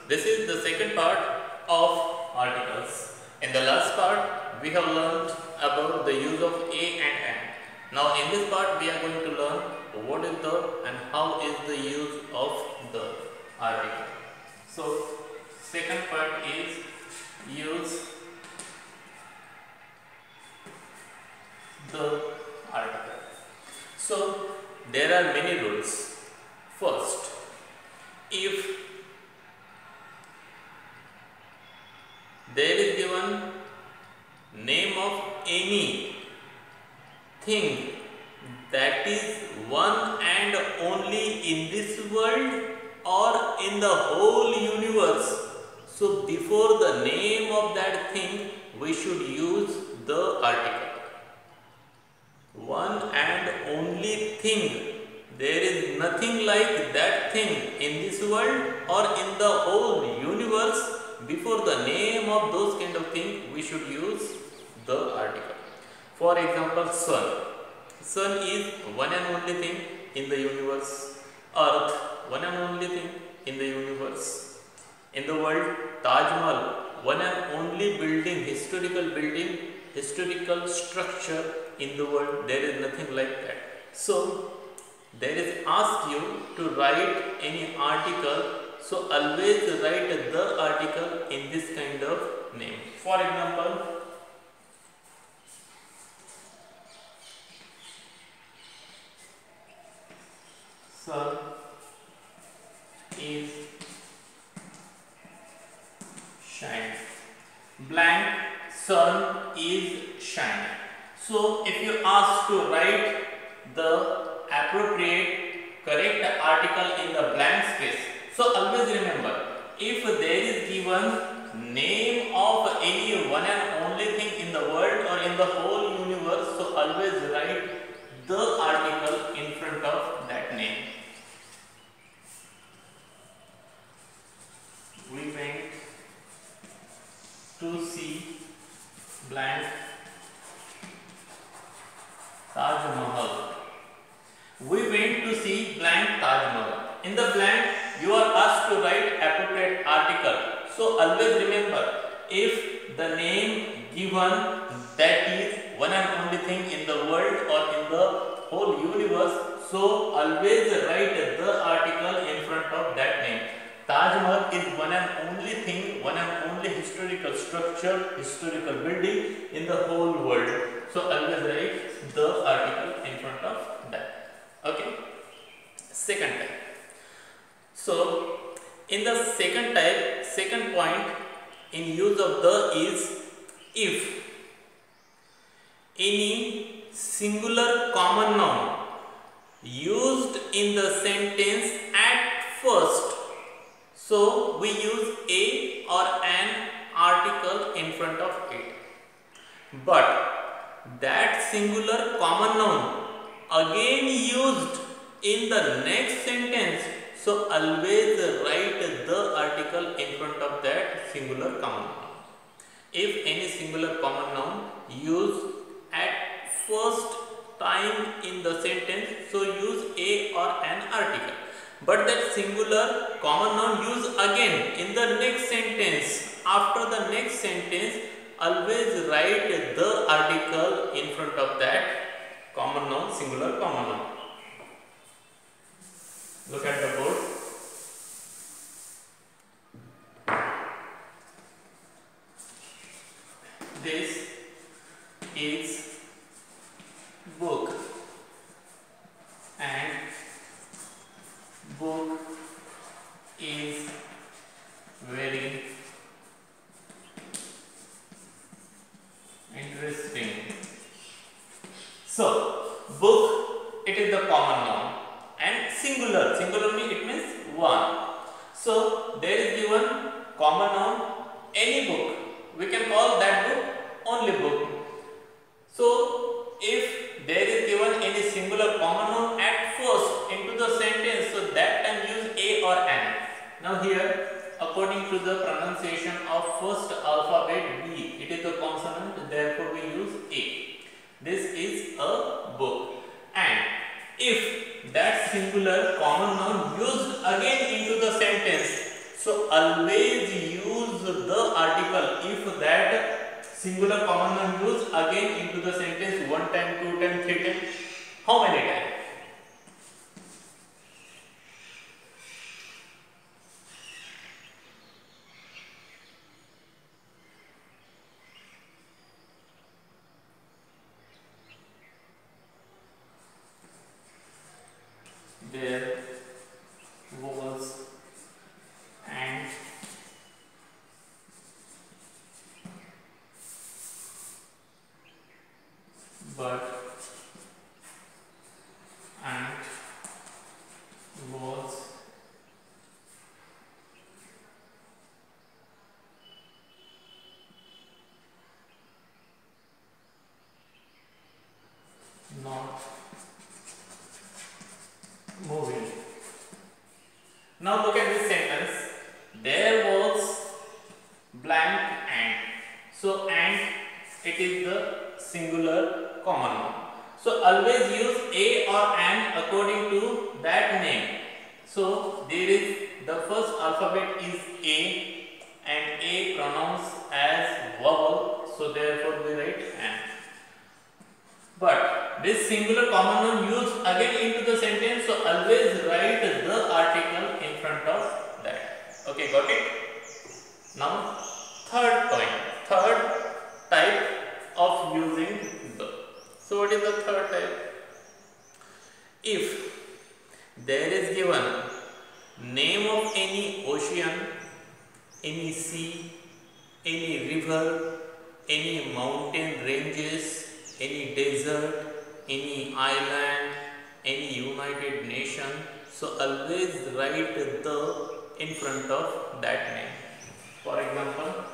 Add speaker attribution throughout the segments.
Speaker 1: This is the second part of articles. In the last part, we have learned about the use of a and an. Now, in this part, we are going to learn what is the and how is the use of the article. So, second part is use the article. So, there are many rules. First, if there is given name of any thing that is one and only in this world or in the whole universe, so before the name of that thing we should use the article. One and only thing, there is nothing like that thing in this world or in the whole universe. Before the name of those kind of thing, we should use the article. For example, sun. Sun is one and only thing in the universe. Earth, one and only thing in the universe. In the world, Taj Mahal, one and only building, historical structure in the world. There is nothing like that. So, there is ask you to write any article. So, always write the article in this kind of name. For example, sun is shining. Blank, sun is shining. So, if you ask to write the appropriate correct article in the blank space, so always remember, if there is given name of any one and only thing in the world or in the whole universe, so always write the article in front of that name. We went to see blank Taj Mahal. We went to see blank Taj Mahal. In the blank, you are asked to write appropriate article. So always remember, if the name given that is one and only thing in the world or in the whole universe, so always write the article in front of that name. Taj Mahal is one and only thing, one and only historical structure, historical building in the whole world. So always write the article in front of that. Okay. Second type. So, in the second type, second point in use of the is if any singular common noun used in the sentence at first, so we use a or an article in front of it. But that singular common noun again used in the next sentence, so always write the article in front of that singular common noun. If any singular common noun used at first time in the sentence, so use a or an article. But that singular common noun used again in the next sentence, after the next sentence, always write the article in front of that common noun, singular common noun. Look at the board. This is book and book is very interesting. So, book, it is the common noun. And singular means it means one. So there is given common noun any book. We can call that book only book. So if there is given any singular common noun at first into the sentence, so that time use a or an. Now here, according to the pronunciation of first alphabet B, it is a consonant, therefore we use a. This is a book. And if that singular common noun used again into the sentence, So always use the article if that singular common noun used again into the sentence one time, two time, three time. How many times? There was and but and was not moving. Now look at this sentence. There was blank and. So and it is the singular common noun. So always use a or an according to that name. So there is the first alphabet is a and a pronounced as vowel. So therefore we write an. But this singular common noun used again into the sentence, so always write the article in front of that. Okay, got it? Now, third type of using the. So what is the third type? If there is given name of any ocean, any sea, any river, any mountain ranges, any desert, any island, any United Nation, so always write the in front of that name. For example,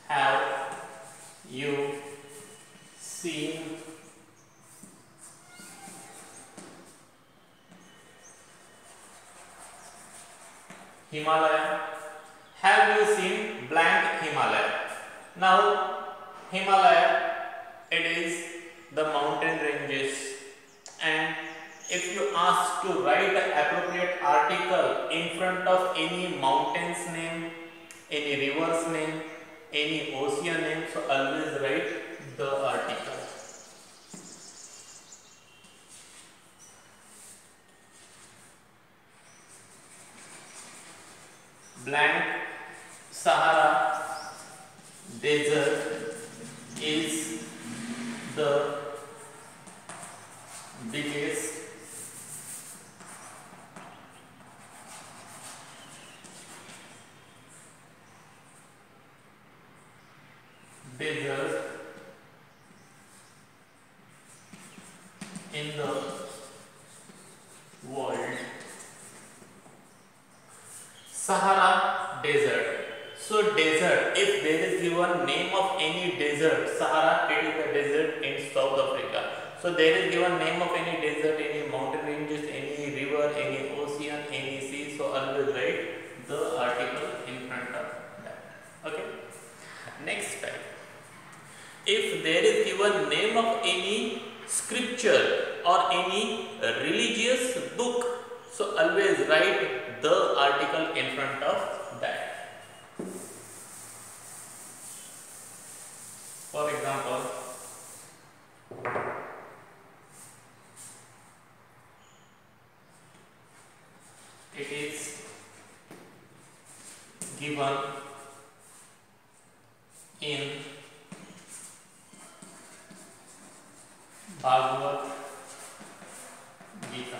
Speaker 1: have you seen Himalaya? Have you seen blank Himalaya? Now, Himalaya, it is the mountain ranges, and if you ask to write the appropriate article in front of any mountain's name, any river's name, any ocean name, so always write the article. Blank Sahara desert is the biggest desert in the world. Sahara desert. So desert, if there is given name of any desert, Sahara, it is the desert in South Africa. So there is given name of any desert, any mountain ranges, any river, any ocean, any sea. So always write the article in front of that. Okay. Next type. If there is given name of any scripture or any religious book, so always write the article in front of that. For example, it is given in Bhagavad Gita.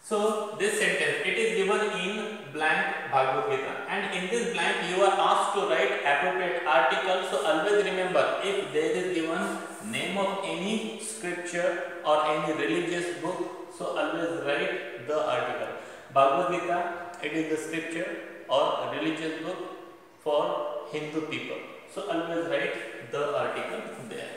Speaker 1: So this sentence, it is given in blank Bhagavad Gita, and in this blank you are asked to write appropriate article. So always remember, if there is given name of any scripture or any religious book, so always write the article. Bhagavad Gita, it is the scripture or religious book for Hindu people. So always write the article there.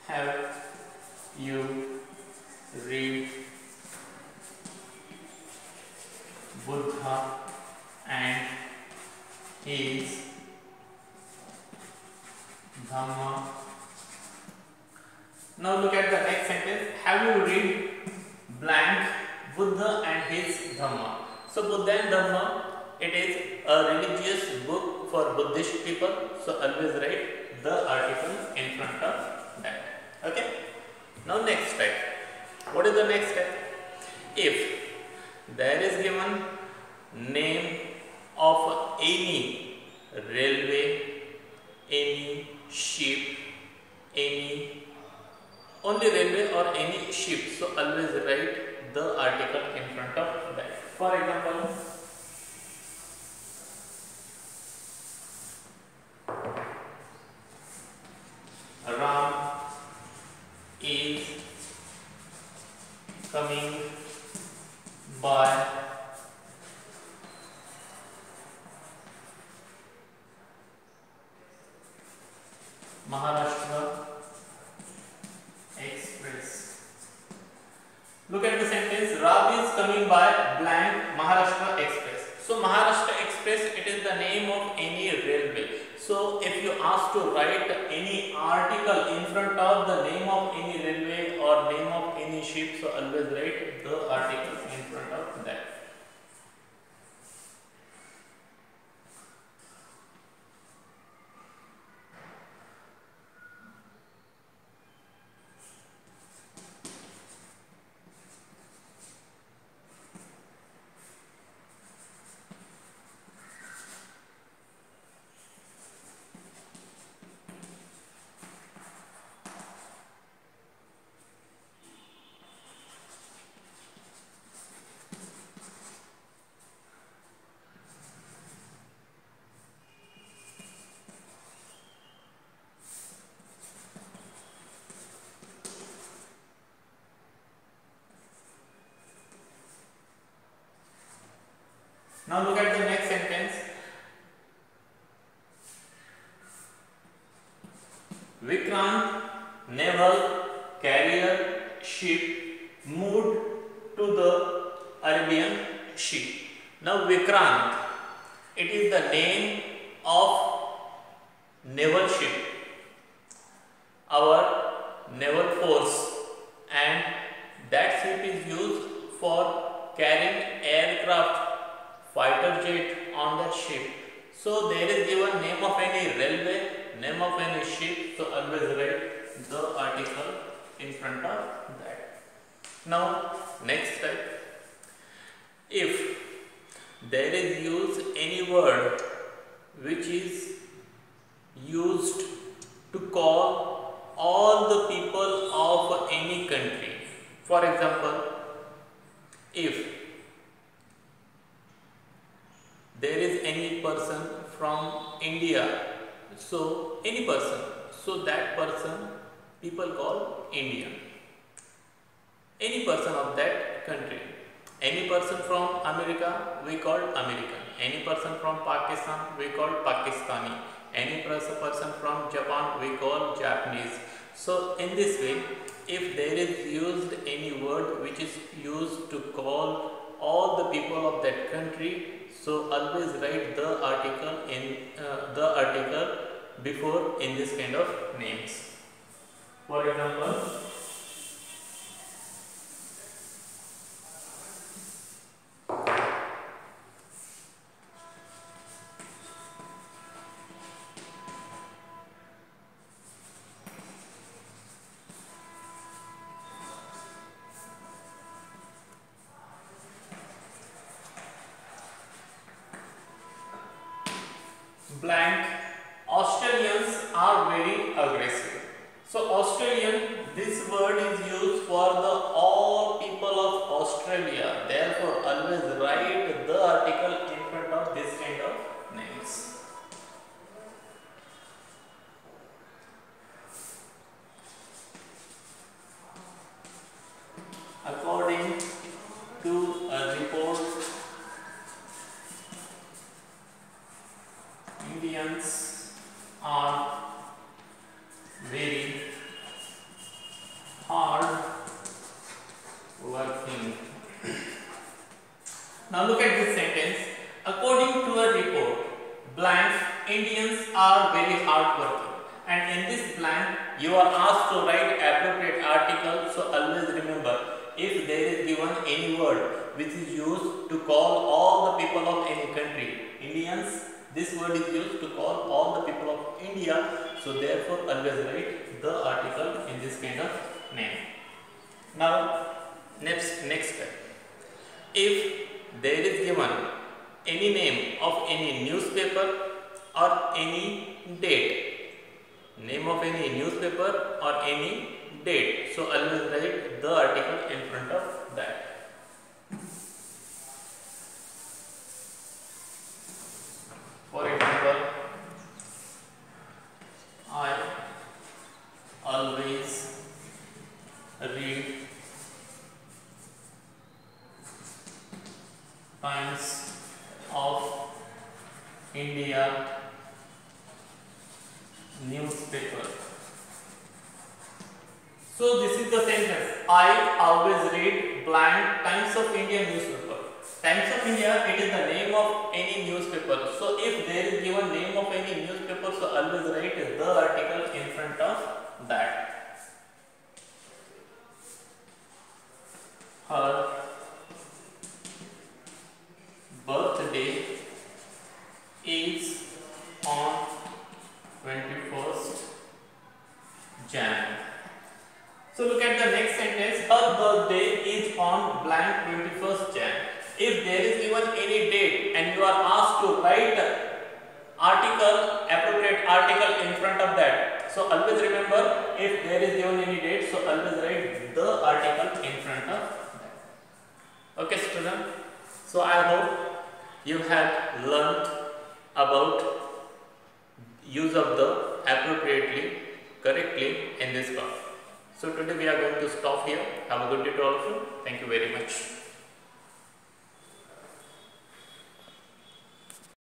Speaker 1: Have you read Buddha and his Dhamma. Now look at the next sentence. Have you read blank Buddha and his Dhamma? So Buddha and Dhamma, it is a religious book for Buddhist people. So always write the article in front of that. Okay. Now next step. What is the next step? If there is given name of any railway, any ship, any only railway or any ship, so always write the article in front of that. For example, Ram is coming by Maharashtra Express. Look at the sentence. Ram is coming by blank Maharashtra Express. So Maharashtra Express, it is the name of any railway. So if you ask to write any article in front of the name of any railway or name of any ship, so always write the article in front of that. Now look at the next sentence. Vikrant naval carrier ship moved to the Arabian Sea. Now Vikrant, it is the name of naval ship, our naval force, and that ship is used for carrying aircraft, fighter jet on that ship. So there is given name of any railway, name of any ship, so always write the article in front of that. Now next step. If there is used any word which is used to call all the people of any country. For example, if there is any person from India, so any person, so that person people call Indian. Any person of that country. Any person from America, we call American. Any person from Pakistan, we call Pakistani. Any person from Japan, we call Japanese. So in this way, if there is used any word which is used to call all the people of that country, so always write the article before in this kind of names. For example, blank, Australians are very aggressive. So Australian, this word is used for the all people of Australia. Therefore, always write the article in front of this kind of names. According to a report, Indians are very hard working. Now look at this sentence. According to a report, blank, Indians are very hardworking. And in this blank, you are asked to write appropriate article. So always remember, if there is given any word which is used to call all the people of any country, Indians, this word is used to call all the people of India. So therefore, always write the article in this kind of name. Now, next step. If there is given any name of any newspaper or any date, name of any newspaper or any date, so always write the article in front of that. For example, I always read Times of India newspaper. So this is the sentence. I always read blank Times of India newspaper. Times of India, it is the name of any newspaper. So if there is given name of any newspaper, so always write the article in front of that. Her birthday is on 21st Jan. So look at the next sentence. Her birthday is on blank 21st Jan. If there is given any date and you are asked to write article, appropriate article in front of that. So always remember, if there is given any date, so always write the article in front of that. Okay, student. So I hope you have learnt about use of the appropriately, correctly in this class. So today we are going to stop here. Have a good day to all of you. Thank you very much.